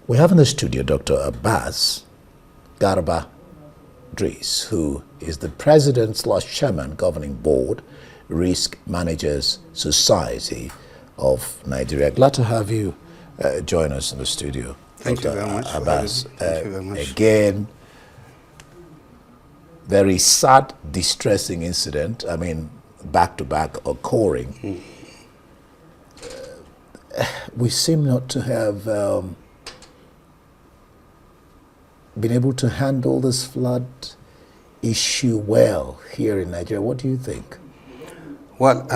We have in the studio Dr. Abbas Garba-Driss, who is the President/Chairman Governing Board, Risk Managers Society of Nigeria. Glad to have you join us in the studio. Thank Dr. you very much. Abbas. Thank you very much. Again, very sad, distressing incident. I mean, back-to-back occurring. We seem not to have been able to handle this flood issue well here in Nigeria. What do you think? Well,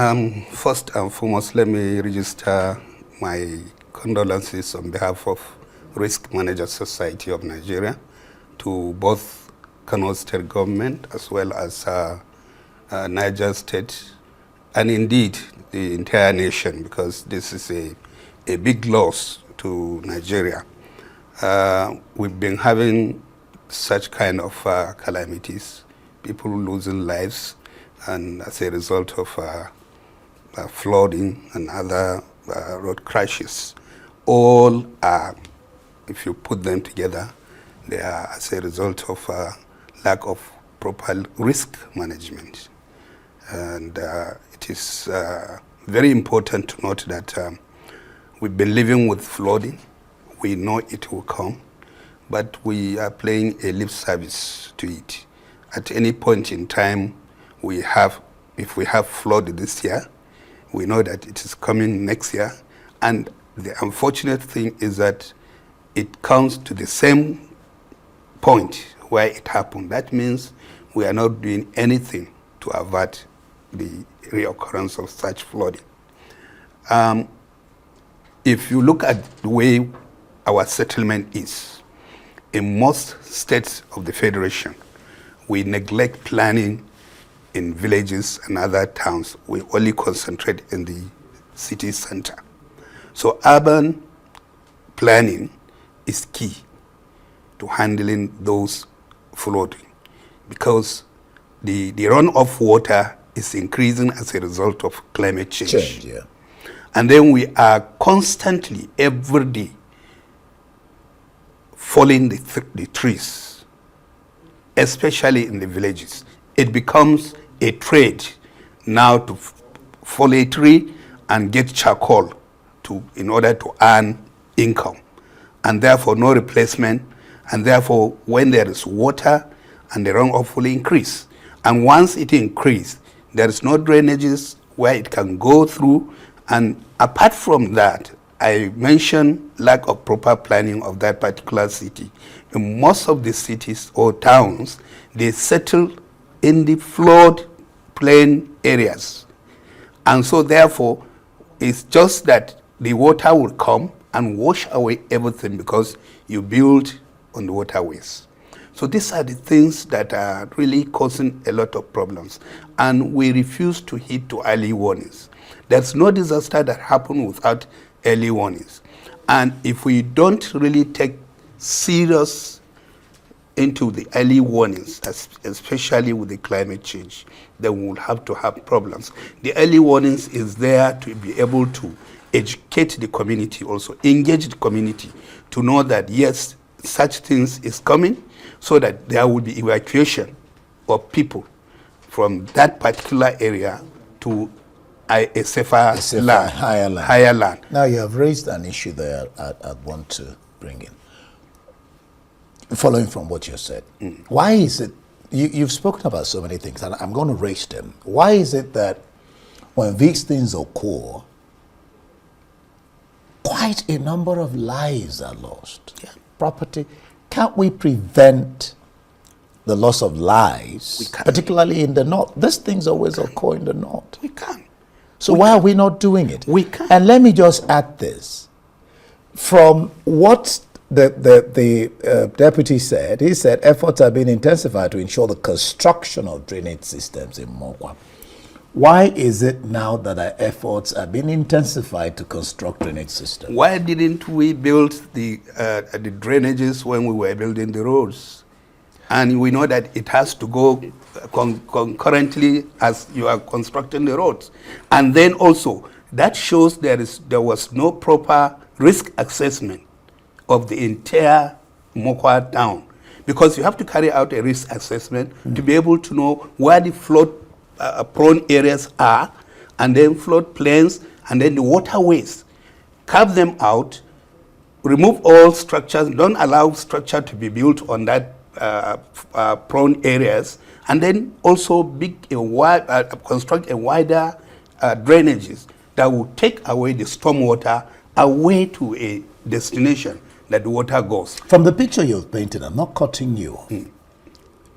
first and foremost, let me register my condolences on behalf of Risk Managers Society of Nigeria to both Kano State government as well as Niger State, and indeed the entire nation, because this is a big loss to Nigeria. We've been having such kind of calamities, people losing lives, and as a result of flooding and other road crashes. All are, if you put them together, they are as a result of lack of proper risk management. And it is very important to note that we've been living with flooding. We know it will come, but we are playing a lip service to it. At any point in time, if we have flood this year, we know that it is coming next year. And the unfortunate thing is that it comes to the same point where it happened. That means we are not doing anything to avert the reoccurrence of such flooding. If you look at the way our settlement is, in most states of the Federation, we neglect planning in villages and other towns. We only concentrate in the city center. So urban planning is key to handling those flooding, because the runoff water is increasing as a result of climate change. Yeah. And then we are constantly, every day, falling the trees, especially in the villages. It becomes a trade now to fall a tree and get charcoal in order to earn income, and therefore no replacement, and therefore when there is water and the runoff will increase. And once it increases, there is no drainages where it can go through. And apart from that, I mentioned lack of proper planning of that particular city. In most of the cities or towns, they settle in the flood plain areas. And so therefore, it's just that the water will come and wash away everything because you build on the waterways. So these are the things that are really causing a lot of problems. And we refuse to heed to early warnings. There's no disaster that happens without early warnings. And if we don't really take serious into the early warnings, especially with the climate change, then we'll have to have problems. The early warnings is there to be able to educate the community, also engage the community to know that yes, such things is coming, so that there will be evacuation of people from that particular area to a safer land, higher land. Now you have raised an issue there I want to bring in. Following from what you said, why is it, you've spoken about so many things, and I'm going to raise them. Why is it that when these things occur, quite a number of lives are lost? Yeah. Property. Can't we prevent the loss of lives, particularly in the north? These things always occur in the north. We can. So why are we not doing it? We can. And let me just add this. From what the deputy said, he said efforts are being intensified to ensure the construction of drainage systems in Mokwa. Why is it now that our efforts are being intensified to construct drainage systems? Why didn't we build the drainages when we were building the roads? And we know that it has to go concurrently as you are constructing the roads. And then also, that shows there was no proper risk assessment of the entire Mokwa town, because you have to carry out a risk assessment to be able to know where the flood prone areas are, and then flood plains, and then the waterways. Carve them out, remove all structures, don't allow structure to be built on that prone areas, and then also construct a wider drainages that will take away the stormwater away to a destination that the water goes. From the picture you've painted, I'm not cutting you.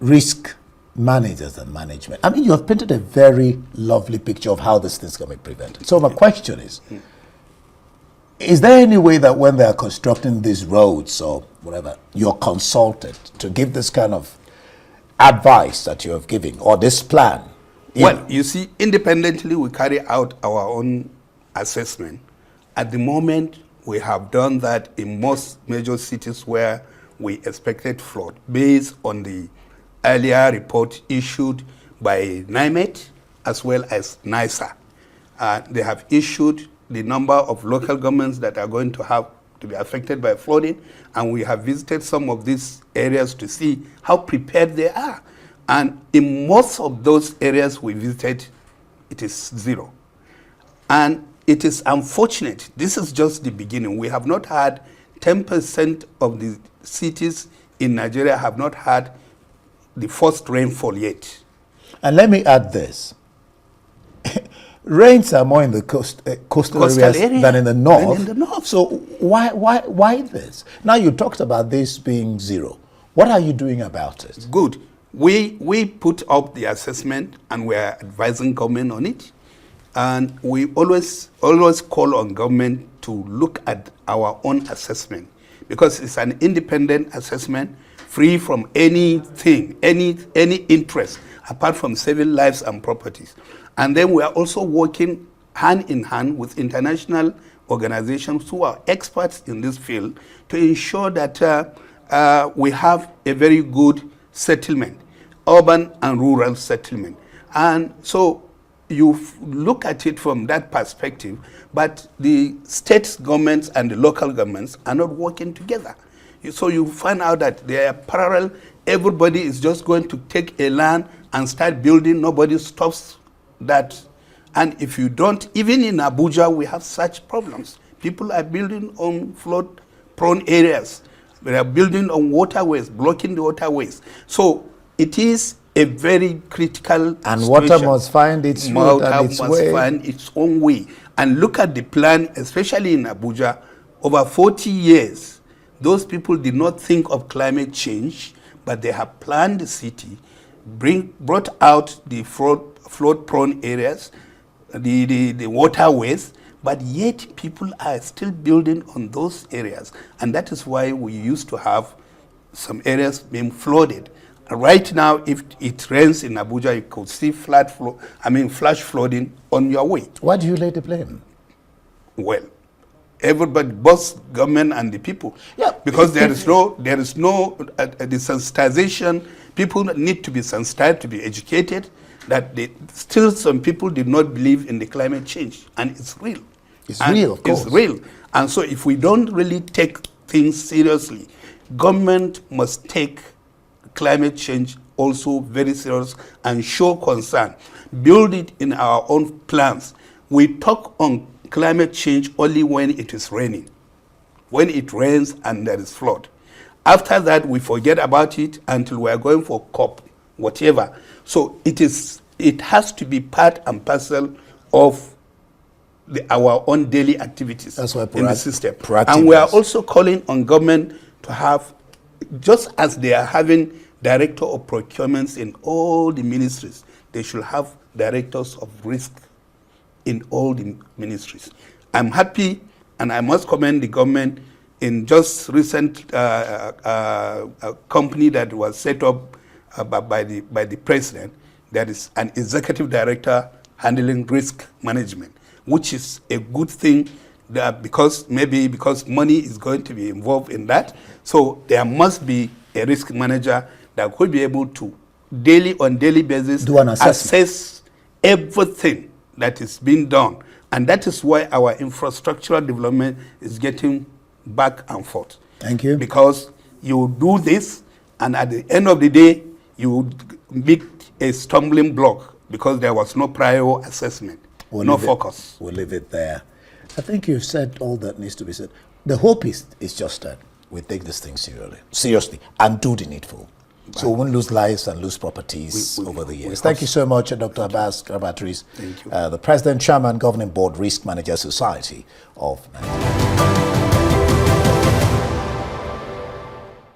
Risk managers and management. I mean, you have painted a very lovely picture of how this things can be prevented. So my question is there any way that when they are constructing these roads or whatever, you're consulted to give this kind of advice that you have given, or this plan? Well, you see, independently we carry out our own assessment. At the moment, we have done that in most major cities where we expected flood, based on the earlier report issued by NIMET as well as NISA. They have issued the number of local governments that are going to have to be affected by flooding, and we have visited some of these areas to see how prepared they are. And in most of those areas we visited, it is zero. And it is unfortunate. This is just the beginning. We have not had 10% of the cities in Nigeria have not had the first rainfall yet. And let me add this. Rains are more in the coastal areas than in the north. So why this? Now you talked about this being zero. What are you doing about it? Good. We put up the assessment and we are advising government on it. And we always call on government to look at our own assessment, because it's an independent assessment, free from anything, any interest, apart from saving lives and properties. And then we are also working hand in hand with international organizations who are experts in this field to ensure that we have a very good settlement, urban and rural settlement. And so you look at it from that perspective, but the state governments and the local governments are not working together. So you find out that they are parallel. Everybody is just going to take a land and start building. Nobody stops that. And if you don't, even in Abuja, we have such problems. People are building on flood-prone areas. They are building on waterways, blocking the waterways. So it is a very critical and situation. Water must find its route and its way. Water must find its own way. And look at the plan, especially in Abuja, over 40 years, those people did not think of climate change, but they have planned the city, brought out the flood-prone areas, the waterways, but yet people are still building on those areas. And that is why we used to have some areas being flooded. Right now, if it rains in Abuja, you could see flash flooding on your way. Why do you lay the blame? Well, everybody, both government and the people. Yeah. Because there is no the sensitization. People need to be sensitized, to be educated. That still some people did not believe in the climate change, and it's real. It's real, of course. It's real. And so if we don't really take things seriously, government must take climate change also very serious and show concern. Build it in our own plans. We talk on climate change only when it is raining, when it rains and there is flood. After that, we forget about it until we are going for COP, whatever. So it has to be part and parcel of our own daily activities in the system. And we are also calling on government to have, just as they are having director of procurements in all the ministries, they should have directors of risk in all the ministries. I'm happy, and I must commend the government in just recent company that was set up by the president. There is an executive director handling risk management, which is a good thing, because money is going to be involved in that. So there must be a risk manager that could be able to on daily basis do an assess everything that is being done. And that is why our infrastructural development is getting back and forth. Thank you. Because you do this, and at the end of the day, you meet a stumbling block because there was no prior assessment, no focus. We'll leave it there. I think you've said all that needs to be said. The hope is just that we take this thing seriously, and do the needful. So we won't lose lives and lose properties over the years. Thank you so much, Dr. Abbas Garba-Driss, Thank you. The President, Chairman, Governing Board, Risk Manager Society of Nigeria.